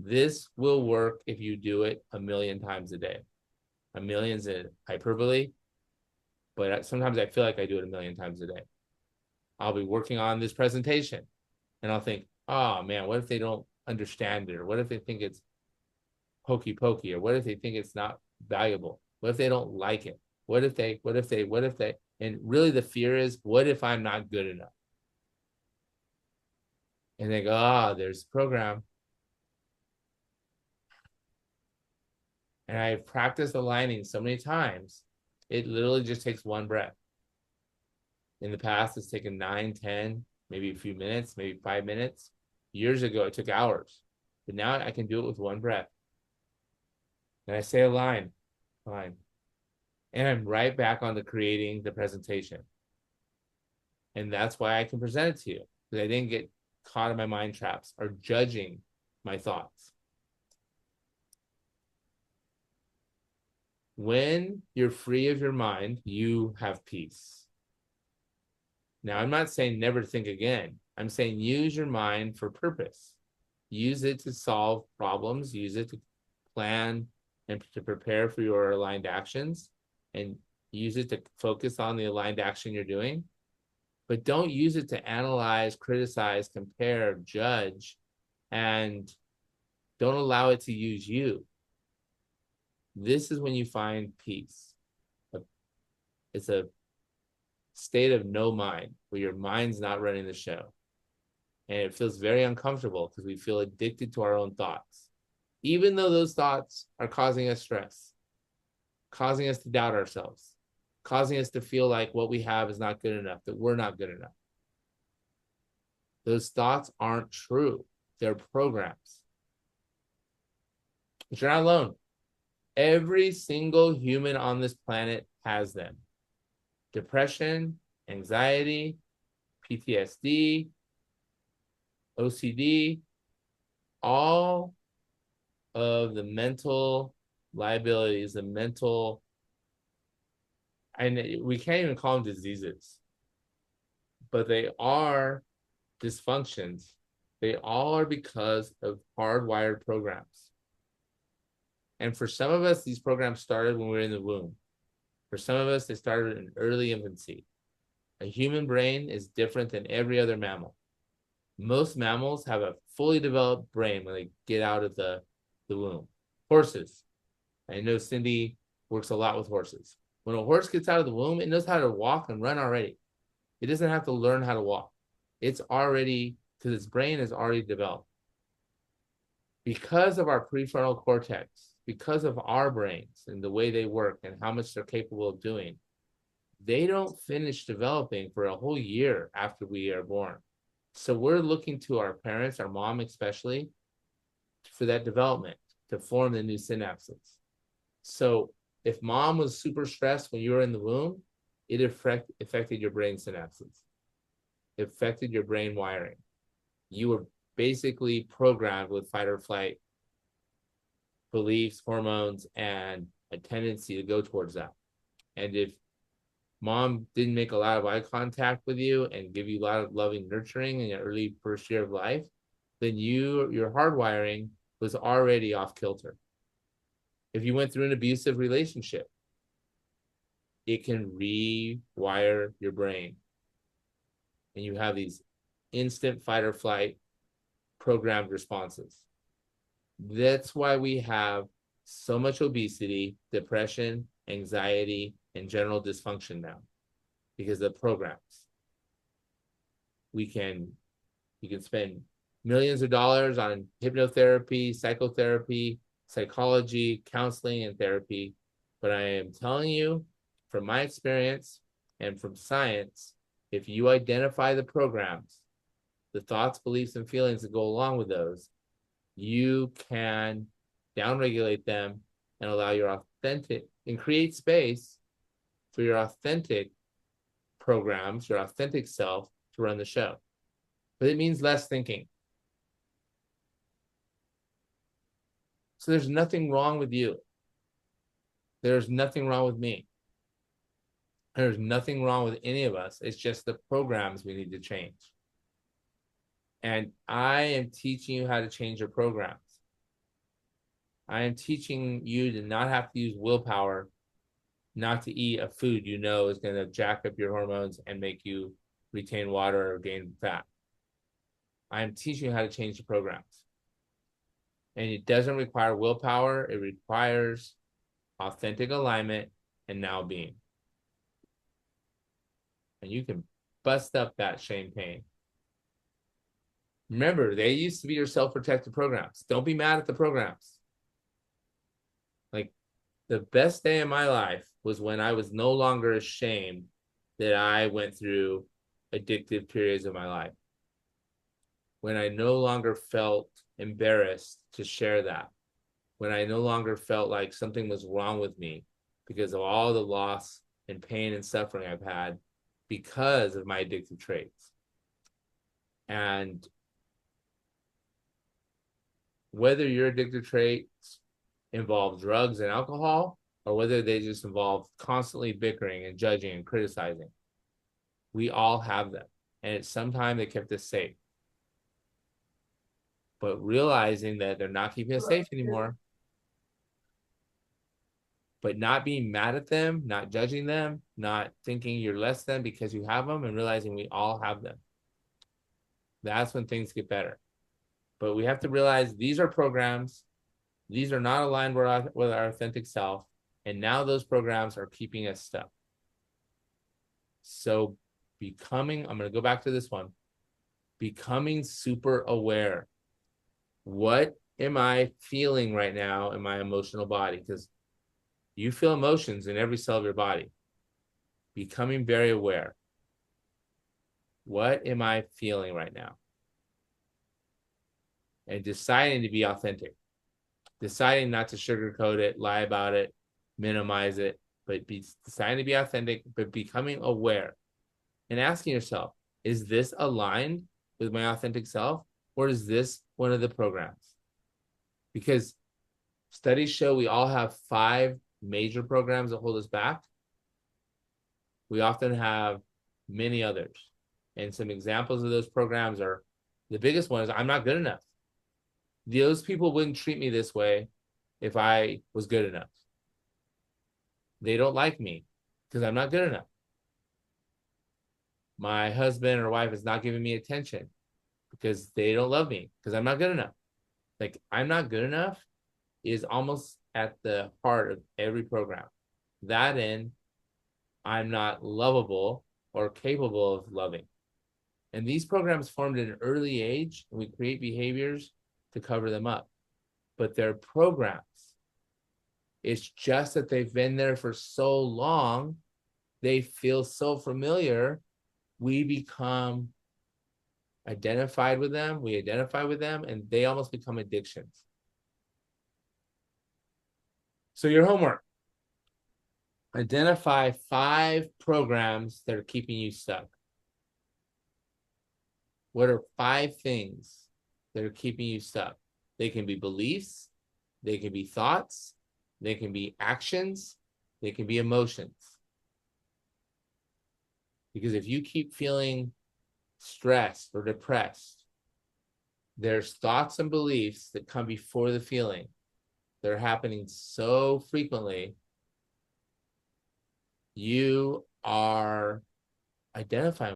This will work if you do it 1,000,000 times a day. A million's a hyperbole, but sometimes I feel like I do it 1,000,000 times a day. I'll be working on this presentation and I'll think, oh man, what if they don't understand it? Or what if they think it's hokey pokey? Or what if they think it's not valuable? What if they don't like it? What if they, and really the fear is, what if I'm not good enough? And they go, there's a program. And I've practiced aligning so many times, it literally just takes one breath. In the past, it's taken 9, 10, maybe a few minutes, maybe 5 minutes. Years ago, it took hours. But now I can do it with one breath. And I say align. And I'm right back on to creating the presentation. And that's why I can present it to you, because I didn't get caught in my mind traps or judging my thoughts. When you're free of your mind, you have peace. Now, I'm not saying never think again. I'm saying use your mind for purpose. Use it to solve problems. Use it to plan and to prepare for your aligned actions, and use it to focus on the aligned action you're doing. But don't use it to analyze, criticize, compare, judge, and don't allow it to use you. This is when you find peace. It's a state of no mind, where your mind's not running the show. And it feels very uncomfortable because we feel addicted to our own thoughts, even though those thoughts are causing us stress, causing us to doubt ourselves, causing us to feel like what we have is not good enough, that we're not good enough. Those thoughts aren't true. They're programs. But you're not alone. Every single human on this planet has them. Depression, anxiety, PTSD, OCD, all of the mental liabilities, the mental, and we can't even call them diseases, but they are dysfunctions. They all are because of hardwired programs. And for some of us, these programs started when we were in the womb. For some of us, they started in early infancy. A human brain is different than every other mammal. Most mammals have a fully developed brain when they get out of the womb. Horses. I know Cindy works a lot with horses. When a horse gets out of the womb, it knows how to walk and run already. It doesn't have to learn how to walk. It's already, because its brain is already developed. Because of our prefrontal cortex, because of our brains and the way they work and how much they're capable of doing, they don't finish developing for a whole year after we are born. So we're looking to our parents, our mom especially, for that development to form the new synapses. So if mom was super stressed when you were in the womb, it affected your brain synapses. It affected your brain wiring. You were basically programmed with fight or flight beliefs, hormones, and a tendency to go towards that. And if mom didn't make a lot of eye contact with you and give you a lot of loving nurturing in your early first year of life, then your hardwiring was already off kilter. If you went through an abusive relationship, it can rewire your brain. And you have these instant fight or flight programmed responses. That's why we have so much obesity, depression, anxiety, and general dysfunction now, because of the programs. You can spend millions of dollars on hypnotherapy, psychotherapy, psychology, counseling, and therapy. But I am telling you, from my experience and from science, if you identify the programs, the thoughts, beliefs, and feelings that go along with those, you can downregulate them and allow your authentic, and create space for your authentic programs, your authentic self to run the show. But it means less thinking. So there's nothing wrong with you. There's nothing wrong with me. There's nothing wrong with any of us. It's just the programs we need to change. And I am teaching you how to change your programs. I am teaching you to not have to use willpower not to eat a food you know is going to jack up your hormones and make you retain water or gain fat. I am teaching you how to change the programs. And it doesn't require willpower. It requires authentic alignment and now being. And you can bust up that shame pain. Remember, they used to be your self-protective programs. Don't be mad at the programs. Like, the best day of my life was when I was no longer ashamed that I went through addictive periods of my life. When I no longer felt embarrassed to share that. When I no longer felt like something was wrong with me because of all the loss and pain and suffering I've had because of my addictive traits. And whether your addictive traits involve drugs and alcohol, or whether they just involve constantly bickering and judging and criticizing, we all have them. And at some time they kept us safe. But realizing that they're not keeping us safe anymore, but not being mad at them, not judging them, not thinking you're less than because you have them, and realizing we all have them. That's when things get better. But we have to realize these are programs. These are not aligned with our authentic self. And now those programs are keeping us stuck. So I'm going to go back to this one, becoming super aware. What am I feeling right now in my emotional body? Because you feel emotions in every cell of your body. Becoming very aware. What am I feeling right now? And deciding to be authentic. Deciding not to sugarcoat it, lie about it, minimize it, but deciding to be authentic, but becoming aware. And asking yourself, is this aligned with my authentic self? Or is this one of the programs? Because studies show we all have 5 major programs that hold us back. We often have many others. And some examples of those programs are, the biggest one is, I'm not good enough. Those people wouldn't treat me this way if I was good enough. They don't like me because I'm not good enough. My husband or wife is not giving me attention because they don't love me because I'm not good enough. Like, I'm not good enough is almost at the heart of every program. That in, I'm not lovable or capable of loving. And these programs formed at an early age, and we create behaviors to cover them up. But they're programs. It's just that they've been there for so long, they feel so familiar, we become identified with them, we identify with them, and they almost become addictions. So your homework, identify 5 programs that are keeping you stuck. What are 5 things that are keeping you stuck? They can be beliefs, they can be thoughts, they can be actions, they can be emotions. Because if you keep feeling stressed or depressed, there's thoughts and beliefs that come before the feeling. They're happening so frequently. You are identifying